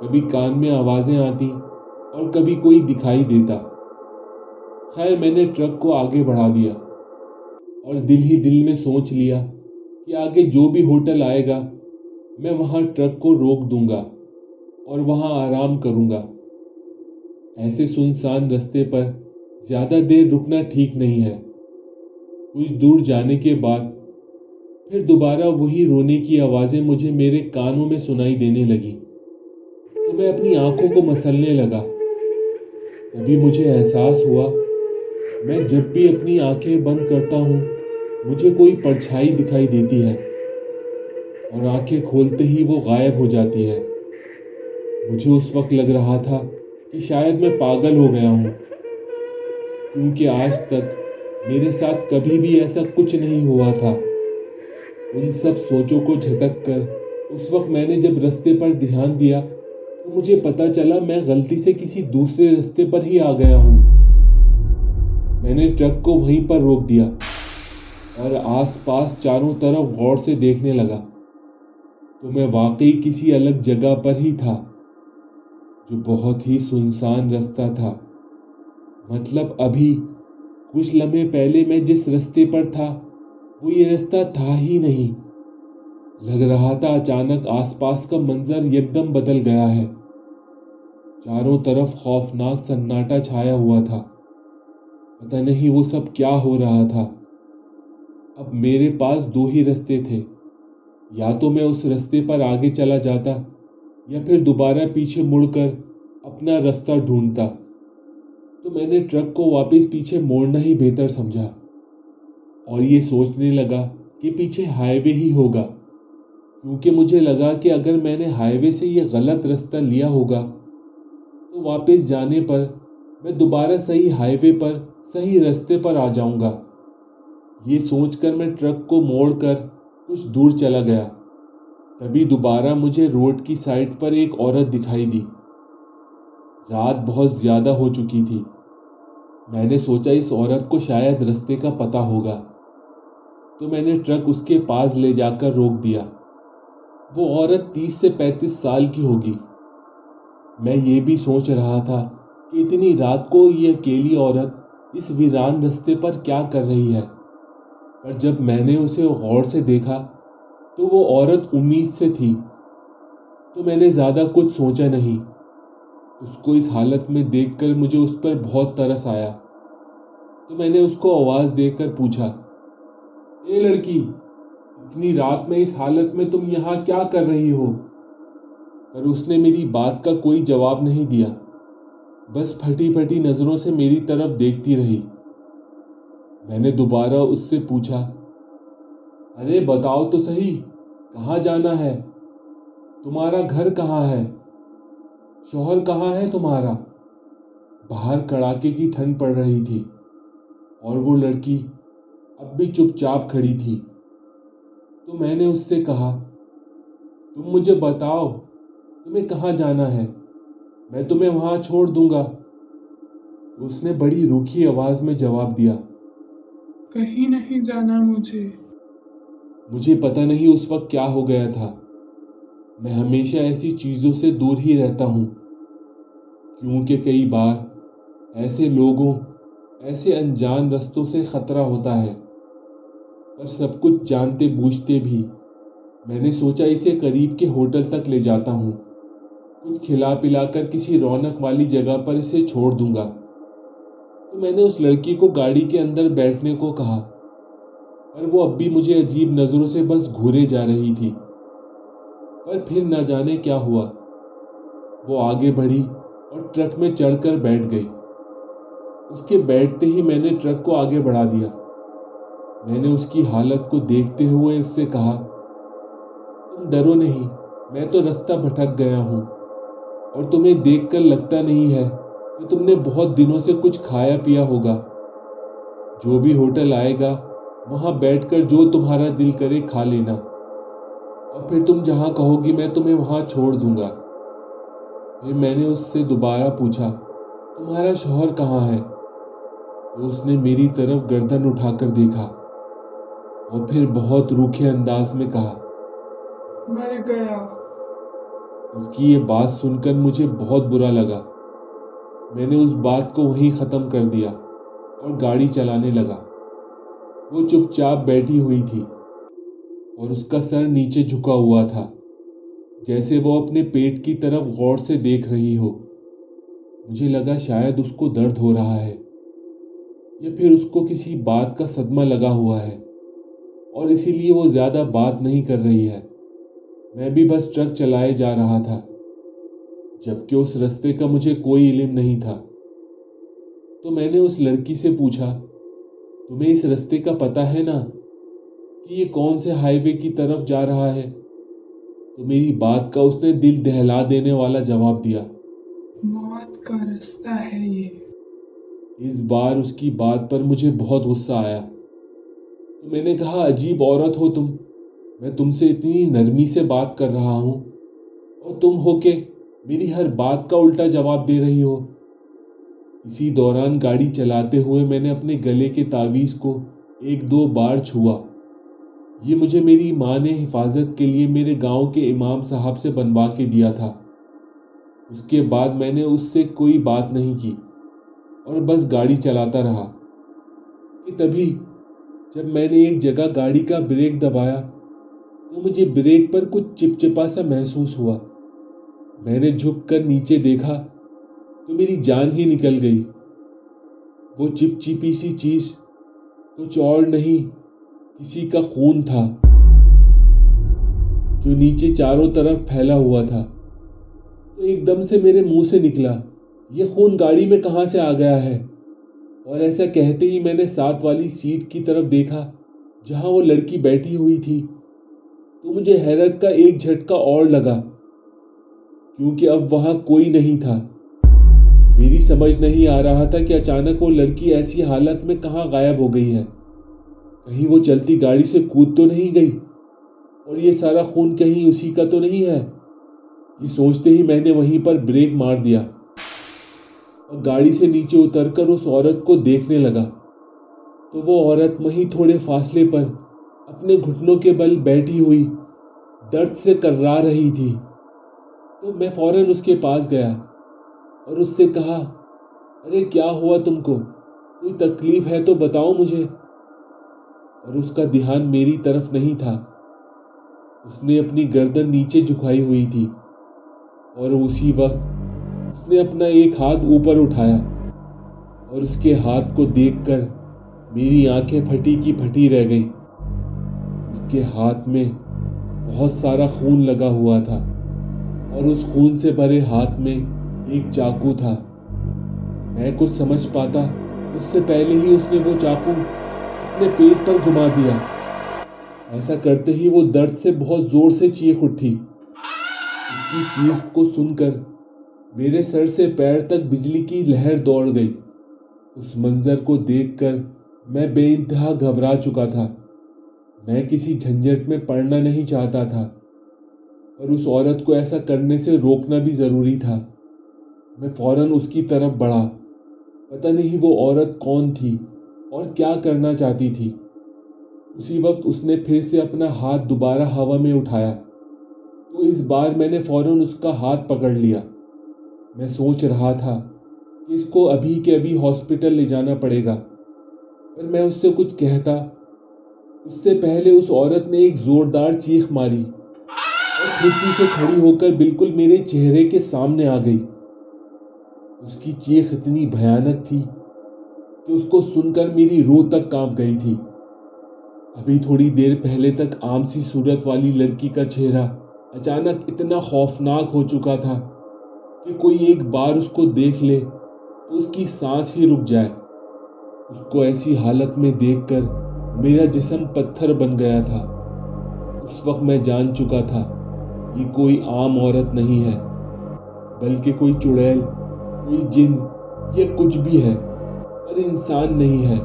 کبھی کان میں آوازیں آتی اور کبھی کوئی دکھائی دیتا۔ خیر میں نے ٹرک کو آگے بڑھا دیا اور دل ہی دل میں سوچ لیا کہ آگے جو بھی ہوٹل آئے گا میں وہاں ٹرک کو روک دوں گا اور وہاں آرام کروں گا۔ ایسے سنسان رستے پر زیادہ دیر رکنا ٹھیک نہیں ہے۔ کچھ دور جانے کے بعد پھر دوبارہ وہی رونے کی آوازیں مجھے میرے کانوں میں سنائی دینے لگی تو میں اپنی آنکھوں کو مسلنے لگا۔ تبھی مجھے احساس ہوا میں جب بھی اپنی آنکھیں بند کرتا ہوں مجھے کوئی پرچھائی دکھائی دیتی ہے اور آنکھیں کھولتے ہی وہ غائب ہو جاتی ہے۔ مجھے اس وقت لگ رہا تھا کہ شاید میں پاگل ہو گیا ہوں، کیونکہ آج تک میرے ساتھ کبھی بھی ایسا کچھ نہیں ہوا تھا۔ ان سب سوچوں کو جھٹک کر اس وقت میں نے جب رستے پر دھیان دیا تو مجھے پتا چلا میں غلطی سے کسی دوسرے رستے پر ہی آ گیا ہوں۔ میں نے ٹرک کو وہیں پر روک دیا اور آس پاس چاروں طرف غور سے دیکھنے لگا تو میں واقعی کسی الگ جگہ پر ہی تھا، جو بہت ہی سنسان رستہ تھا۔ مطلب ابھی کچھ لمحے پہلے میں جس رستے پر تھا وہ یہ رستہ تھا ہی نہیں۔ لگ رہا تھا اچانک آس پاس کا منظر یکدم بدل گیا ہے۔ چاروں طرف خوفناک سناٹا چھایا ہوا تھا۔ پتہ نہیں وہ سب کیا ہو رہا تھا۔ اب میرے پاس دو ہی رستے تھے، یا تو میں اس رستے پر آگے چلا جاتا یا پھر دوبارہ پیچھے مڑ کر اپنا رستہ ڈھونڈتا۔ تو میں نے ٹرک کو واپس پیچھے موڑنا ہی بہتر سمجھا اور یہ سوچنے لگا کہ پیچھے ہائی وے ہی ہوگا، کیونکہ مجھے لگا کہ اگر میں نے ہائی وے سے یہ غلط رستہ لیا ہوگا تو واپس جانے پر میں دوبارہ صحیح ہائی وے پر صحیح رستے پر آ جاؤں گا۔ یہ سوچ کر میں ٹرک کو موڑ کر کچھ دور چلا گیا۔ تبھی دوبارہ مجھے روڈ کی سائڈ پر ایک عورت دکھائی دی۔ رات بہت زیادہ ہو چکی تھی۔ میں نے سوچا اس عورت کو شاید رستے کا پتہ ہوگا، تو میں نے ٹرک اس کے پاس لے جا کر روک دیا۔ وہ عورت 30 سے 35 سال کی ہوگی۔ میں یہ بھی سوچ رہا تھا کہ اتنی رات کو یہ اکیلی عورت اس ویران رستے پر کیا کر رہی ہے، پر جب میں نے اسے غور سے دیکھا تو وہ عورت امید سے تھی، تو میں نے زیادہ کچھ سوچا نہیں۔ اس کو اس حالت میں دیکھ کر مجھے اس پر بہت ترس آیا، تو میں نے اس کو آواز دے کر پوچھا، اے لڑکی، اتنی رات میں اس حالت میں تم یہاں کیا کر رہی ہو؟ پر اس نے میری بات کا کوئی جواب نہیں دیا، بس پھٹی پھٹی نظروں سے میری طرف دیکھتی رہی۔ میں نے دوبارہ اس سے پوچھا، ارے بتاؤ تو صحیح، کہاں جانا ہے؟ تمہارا گھر کہاں ہے؟ شوہر کہاں ہے تمہارا؟ باہر کڑاکے کی ٹھنڈ پڑ رہی تھی اور وہ لڑکی اب بھی چپ چاپ کھڑی تھی۔ تو میں نے اس سے کہا، تم مجھے بتاؤ تمہیں کہاں جانا ہے، میں تمہیں وہاں چھوڑ دوں گا۔ تو اس نے بڑی روکھی آواز میں جواب دیا، کہیں نہیں جانا مجھے۔ مجھے پتہ نہیں اس وقت کیا ہو گیا تھا۔ میں ہمیشہ ایسی چیزوں سے دور ہی رہتا ہوں، کیونکہ کئی بار ایسے لوگوں، ایسے انجان رستوں سے خطرہ ہوتا ہے۔ پر سب کچھ جانتے بوجھتے بھی میں نے سوچا اسے قریب کے ہوٹل تک لے جاتا ہوں، کچھ کھلا پلا کر کسی رونق والی جگہ پر اسے چھوڑ دوں گا۔ تو میں نے اس لڑکی کو گاڑی کے اندر بیٹھنے کو کہا، پر وہ اب بھی مجھے عجیب نظروں سے بس گھورے جا رہی تھی۔ پر پھر نہ جانے کیا ہوا، وہ آگے بڑھی اور ٹرک میں چڑھ کر بیٹھ گئی۔ اس کے بیٹھتے ہی میں نے ٹرک کو آگے بڑھا دیا۔ میں نے اس کی حالت کو دیکھتے ہوئے اس سے کہا، تم ڈرو نہیں، میں تو رستہ بھٹک گیا ہوں اور تمہیں دیکھ کر لگتا نہیں ہے کہ تم نے بہت دنوں سے کچھ کھایا پیا ہوگا۔ جو بھی ہوٹل آئے گا وہاں بیٹھ کر جو تمہارا دل کرے کھا لینا، اور پھر تم جہاں کہو گی میں تمہیں وہاں چھوڑ دوں گا۔ پھر میں نے اس سے دوبارہ پوچھا، تمہارا شوہر کہاں ہے؟ تو اس نے میری طرف گردن اٹھا کر دیکھا اور پھر بہت روکھے انداز میں کہا، مر گیا۔ اس کی یہ بات سن کر مجھے بہت برا لگا۔ میں نے اس بات کو وہیں ختم کر دیا اور گاڑی چلانے لگا۔ وہ چپ چاپ بیٹھی ہوئی تھی اور اس کا سر نیچے جھکا ہوا تھا، جیسے وہ اپنے پیٹ کی طرف غور سے دیکھ رہی ہو۔ مجھے لگا شاید اس کو درد ہو رہا ہے یا پھر اس کو کسی بات کا صدمہ لگا ہوا ہے اور اسی لیے وہ زیادہ بات نہیں کر رہی ہے۔ میں بھی بس ٹرک چلائے جا رہا تھا، جبکہ اس رستے کا مجھے کوئی علم نہیں تھا۔ تو میں نے اس لڑکی سے پوچھا، تمہیں اس رستے کا پتہ ہے نا کہ یہ کون سے ہائی وے کی طرف جا رہا ہے؟ تو میری بات کا اس نے دل دہلا دینے والا جواب دیا، موت کا رستہ ہے یہ۔ اس بار اس کی بات پر مجھے بہت غصہ آیا۔ تو میں نے کہا، عجیب عورت ہو تم، میں تم سے اتنی نرمی سے بات کر رہا ہوں اور تم ہو کہ میری ہر بات کا الٹا جواب دے رہی ہو۔ اسی دوران گاڑی چلاتے ہوئے میں نے اپنے گلے کے تعویذ کو 1-2 بار چھوا۔ یہ مجھے میری ماں نے حفاظت کے لیے میرے گاؤں کے امام صاحب سے بنوا کے دیا تھا۔ اس کے بعد میں نے اس سے کوئی بات نہیں کی اور بس گاڑی چلاتا رہا کہ تبھی جب میں نے ایک جگہ گاڑی کا بریک دبایا تو مجھے بریک پر کچھ چپچپا سا محسوس ہوا۔ میں نے جھک کر نیچے دیکھا تو میری جان ہی نکل گئی۔ وہ چپچپی سی چیز کچھ اور نہیں، کسی کا خون تھا جو نیچے چاروں طرف پھیلا ہوا تھا۔ تو ایک دم سے میرے منہ سے نکلا، یہ خون گاڑی میں کہاں سے آ گیا ہے؟ اور ایسا کہتے ہی میں نے ساتھ والی سیٹ کی طرف دیکھا جہاں وہ لڑکی بیٹھی ہوئی تھی۔ تو مجھے حیرت کا ایک جھٹکا اور لگا، کیونکہ اب وہاں کوئی نہیں تھا۔ میری سمجھ نہیں آ رہا تھا کہ اچانک وہ لڑکی ایسی حالت میں کہاں غائب ہو گئی ہے۔ کہیں وہ چلتی گاڑی سے کود تو نہیں گئی اور یہ سارا خون کہیں اسی کا تو نہیں ہے؟ یہ سوچتے ہی میں نے وہیں پر بریک مار دیا اور گاڑی سے نیچے اتر کر اس عورت کو دیکھنے لگا۔ تو وہ عورت وہیں تھوڑے فاصلے پر اپنے گھٹنوں کے بل بیٹھی ہوئی درد سے کررا رہی تھی۔ تو میں فوراً اس کے پاس گیا اور اس سے کہا، ارے کیا ہوا تم کو؟ کوئی تکلیف ہے تو بتاؤ مجھے۔ اور اس کا دھیان میری طرف نہیں تھا۔ اس نے اپنی گردن نیچے جھکائی ہوئی تھی اور اسی وقت اس نے اپنا ایک ہاتھ اوپر اٹھایا اور اس کے ہاتھ کو دیکھ کر میری آنکھیں پھٹی کی پھٹی رہ گئیں۔ اس کے ہاتھ میں بہت سارا خون لگا ہوا تھا اور اس خون سے بھرے ہاتھ میں ایک چاقو تھا۔ میں کچھ سمجھ پاتا اس سے پہلے ہی اس نے وہ چاقو اپنے پیٹ پر گھما دیا۔ ایسا کرتے ہی وہ درد سے بہت زور سے چیخ اٹھی۔ اس کی چیخ کو سن کر میرے سر سے پیر تک بجلی کی لہر دوڑ گئی۔ اس منظر کو دیکھ کر میں بے انتہا گھبرا چکا تھا۔ میں کسی جھنجٹ میں پڑنا نہیں چاہتا تھا، پر اس عورت کو ایسا کرنے سے روکنا بھی ضروری تھا۔ میں فوراً اس کی طرف بڑھا۔ پتہ نہیں وہ عورت کون تھی اور کیا کرنا چاہتی تھی۔ اسی وقت اس نے پھر سے اپنا ہاتھ دوبارہ ہوا میں اٹھایا، تو اس بار میں نے فوراً اس کا ہاتھ پکڑ لیا۔ میں سوچ رہا تھا کہ اس کو ابھی کے ابھی ہاسپٹل لے جانا پڑے گا، پر میں اس سے کچھ کہتا اس سے پہلے اس عورت نے ایک زوردار چیخ ماری اور پھرتی سے کھڑی ہو کر بالکل میرے چہرے کے سامنے آ گئی۔ اس کی چیخ اتنی بھیانک تھی کہ اس کو سن کر میری روح تک کانپ گئی تھی۔ ابھی تھوڑی دیر پہلے تک عام سی صورت والی لڑکی کا چہرہ اچانک اتنا خوفناک ہو چکا تھا کہ کوئی ایک بار اس کو دیکھ لے تو اس کی سانس ہی رک جائے۔ اس کو ایسی حالت میں دیکھ کر میرا جسم پتھر بن گیا تھا۔ اس وقت میں جان چکا تھا یہ کوئی عام عورت نہیں ہے، بلکہ کوئی چڑیل، کوئی جن یا کچھ بھی ہے، پر انسان نہیں ہے۔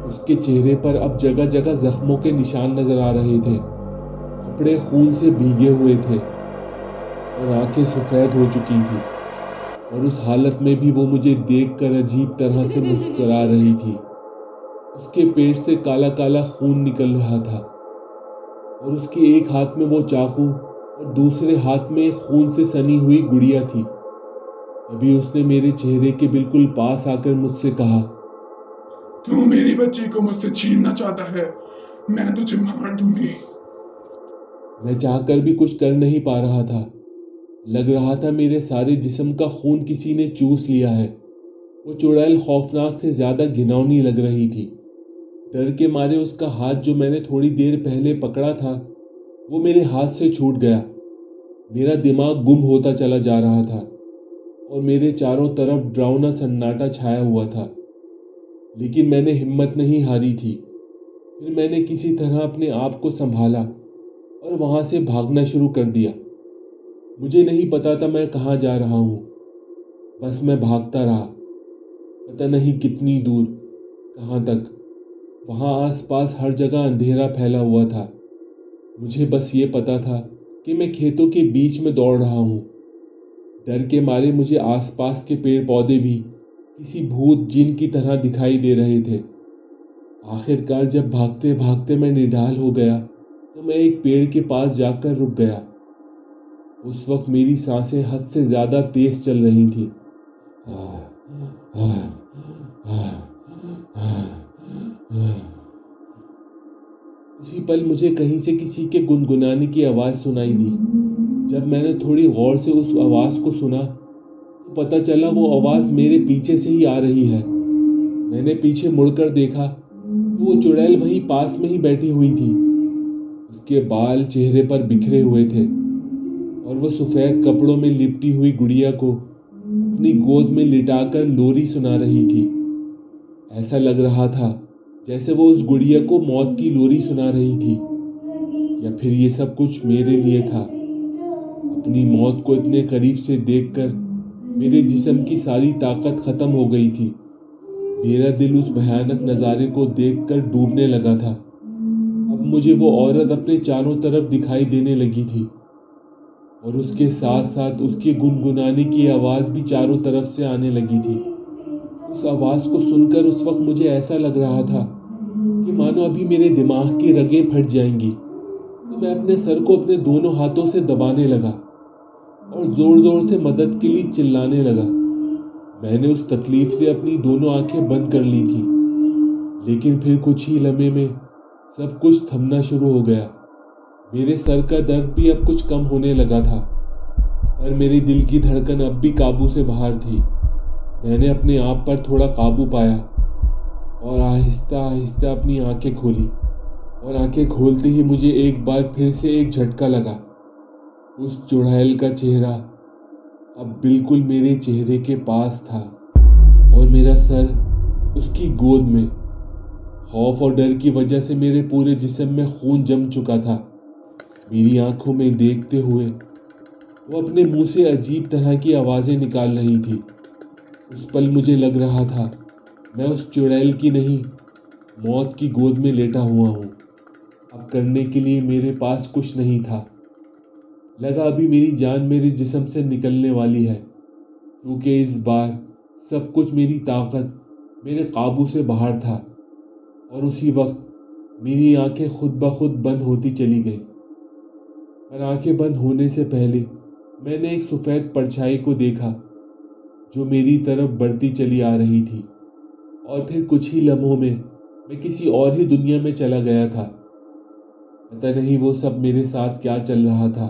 اس کے چہرے پر اب جگہ جگہ زخموں کے نشان نظر آ رہے تھے، کپڑے خون سے بھیگے ہوئے تھے اور آنکھیں سفید ہو چکی تھی، اور اس حالت میں بھی وہ مجھے دیکھ کر عجیب طرح سے مسکرا رہی تھی۔ اس کے پیٹ سے کالا کالا خون نکل رہا تھا اور اس کے ایک ہاتھ میں وہ چاقو اور دوسرے ہاتھ میں ایک خون سے سنی ہوئی گڑیا تھی۔ تبھی اس نے میرے چہرے کے بالکل پاس آ کر مجھ سے کہا، تو میری بچی کو مجھ سے چھیننا چاہتا ہے، میں تجھے مار دوں گی۔ میں چاہ کر بھی کچھ کر نہیں پا رہا تھا۔ لگ رہا تھا میرے سارے جسم کا خون کسی نے چوس لیا ہے۔ وہ چڑیل خوفناک سے زیادہ گھناؤنی لگ رہی تھی۔ ڈر کے مارے اس کا ہاتھ جو میں نے تھوڑی دیر پہلے پکڑا تھا وہ میرے ہاتھ سے چھوٹ گیا۔ میرا دماغ گم ہوتا چلا جا رہا تھا اور میرے چاروں طرف ڈراؤنا سناٹا چھایا ہوا تھا، لیکن میں نے ہمت نہیں ہاری تھی۔ پھر میں نے کسی طرح اپنے آپ کو سنبھالا اور وہاں سے بھاگنا شروع کر دیا۔ مجھے نہیں پتا تھا میں کہاں جا رہا ہوں، بس میں بھاگتا رہا، پتہ نہیں کتنی دور، کہاں تک۔ وہاں آس پاس ہر جگہ اندھیرا پھیلا ہوا تھا۔ مجھے بس یہ پتا تھا کہ میں کھیتوں کے بیچ میں دوڑ رہا ہوں۔ ڈر کے مارے مجھے آس پاس کے پیڑ پودے بھی کسی بھوت جن کی طرح دکھائی دے رہے تھے۔ آخر کار جب بھاگتے بھاگتے میں نڈال ہو گیا تو میں ایک پیڑ کے پاس جا کر رک گیا۔ اس وقت میری سانسیں حد سے زیادہ تیز چل رہی تھیں۔ اسی پل مجھے کہیں سے کسی کے گنگنانے کی آواز سنائی دی۔ جب میں نے تھوڑی غور سے اس آواز کو سنا تو پتہ چلا وہ آواز میرے پیچھے سے ہی آ رہی ہے۔ میں نے پیچھے مڑ کر دیکھا تو وہ چڑیل وہیں پاس میں ہی بیٹھی ہوئی تھی۔ اس کے بال چہرے پر بکھرے ہوئے تھے اور وہ سفید کپڑوں میں لپٹی ہوئی گڑیا کو اپنی گود میں لٹا کر لوری سنا رہی تھی۔ ایسا لگ رہا تھا جیسے وہ اس گڑیا کو موت کی لوری سنا رہی تھی، یا پھر یہ سب کچھ میرے لیے تھا۔ اپنی موت کو اتنے قریب سے دیکھ کر میرے جسم کی ساری طاقت ختم ہو گئی تھی۔ میرا دل اس بھیانک نظارے کو دیکھ کر ڈوبنے لگا تھا۔ اب مجھے وہ عورت اپنے چاروں طرف دکھائی دینے لگی تھی اور اس کے ساتھ ساتھ اس کے گنگنانے کی آواز بھی چاروں طرف سے آنے لگی تھی۔ اس آواز کو سن کر اس وقت مجھے ایسا لگ رہا تھا کہ مانو ابھی میرے دماغ کی رگیں پھٹ جائیں گی۔ تو میں اپنے سر کو اپنے دونوں ہاتھوں سے دبانے لگا اور زور زور سے مدد کے لیے چلانے لگا۔ میں نے اس تکلیف سے اپنی دونوں آنکھیں بند کر لی تھی، لیکن پھر کچھ ہی لمحے میں سب کچھ تھمنا شروع ہو گیا۔ میرے سر کا درد بھی اب کچھ کم ہونے لگا تھا، پر میری دل کی دھڑکن اب بھی قابو سے باہر تھی۔ میں نے اپنے آپ پر تھوڑا قابو پایا اور آہستہ آہستہ اپنی آنکھیں کھولی، اور آنکھیں کھولتے ہی مجھے ایک بار پھر سے ایک جھٹکا لگا۔ اس چڑیل کا چہرہ اب بالکل میرے چہرے کے پاس تھا اور میرا سر اس کی گود میں۔ خوف اور ڈر کی وجہ سے میرے پورے جسم میں خون جم چکا تھا۔ میری آنکھوں میں دیکھتے ہوئے وہ اپنے منہ سے عجیب طرح کی آوازیں نکال رہی تھی۔ اس پل مجھے لگ رہا تھا میں اس چڑیل کی نہیں، موت کی گود میں لیٹا ہوا ہوں۔ اب کرنے کے لیے میرے پاس کچھ نہیں تھا۔ لگا ابھی میری جان میرے جسم سے نکلنے والی ہے، کیونکہ اس بار سب کچھ میری طاقت میرے قابو سے باہر تھا۔ اور اسی وقت میری آنکھیں خود بخود بند ہوتی چلی گئیں۔ پر آنکھیں بند ہونے سے پہلے میں نے ایک سفید پرچھائی کو دیکھا جو میری طرف بڑھتی چلی آ رہی تھی، اور پھر کچھ ہی لمحوں میں کسی اور ہی دنیا میں چلا گیا تھا۔ پتہ نہیں وہ سب میرے ساتھ کیا چل رہا تھا۔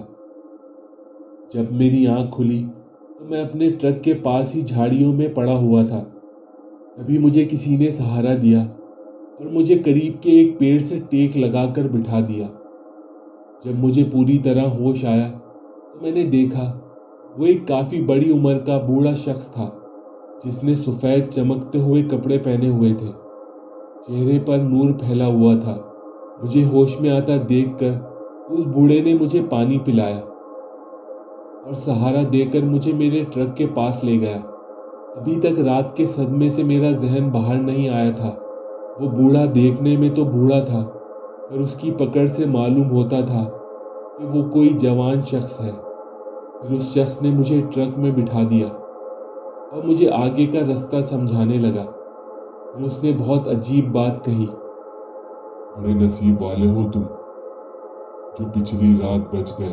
جب میری آنکھ کھلی تو میں اپنے ٹرک کے پاس ہی جھاڑیوں میں پڑا ہوا تھا۔ تبھی مجھے کسی نے سہارا دیا اور مجھے قریب کے ایک پیڑ سے ٹیک لگا کر بٹھا دیا۔ جب مجھے پوری طرح ہوش آیا تو میں نے دیکھا وہ ایک کافی بڑی عمر کا بوڑھا شخص تھا، جس نے سفید چمکتے ہوئے کپڑے پہنے ہوئے تھے۔ چہرے پر نور پھیلا ہوا تھا۔ مجھے ہوش میں آتا دیکھ کر اس بوڑھے نے مجھے پانی پلایا اور سہارا دے کر مجھے میرے ٹرک کے پاس لے گیا۔ ابھی تک رات کے صدمے سے میرا ذہن باہر نہیں آیا تھا۔ وہ بوڑھا دیکھنے میں تو بوڑھا تھا، پر اس کی پکڑ سے معلوم ہوتا تھا کہ وہ کوئی جوان شخص ہے۔ پھر اس شخص نے مجھے ٹرک میں بٹھا دیا اور مجھے آگے کا رستہ سمجھانے لگا۔ پھر اس نے بہت عجیب بات کہی۔ بڑے نصیب والے ہو تم جو پچھلی رات بچ گئے،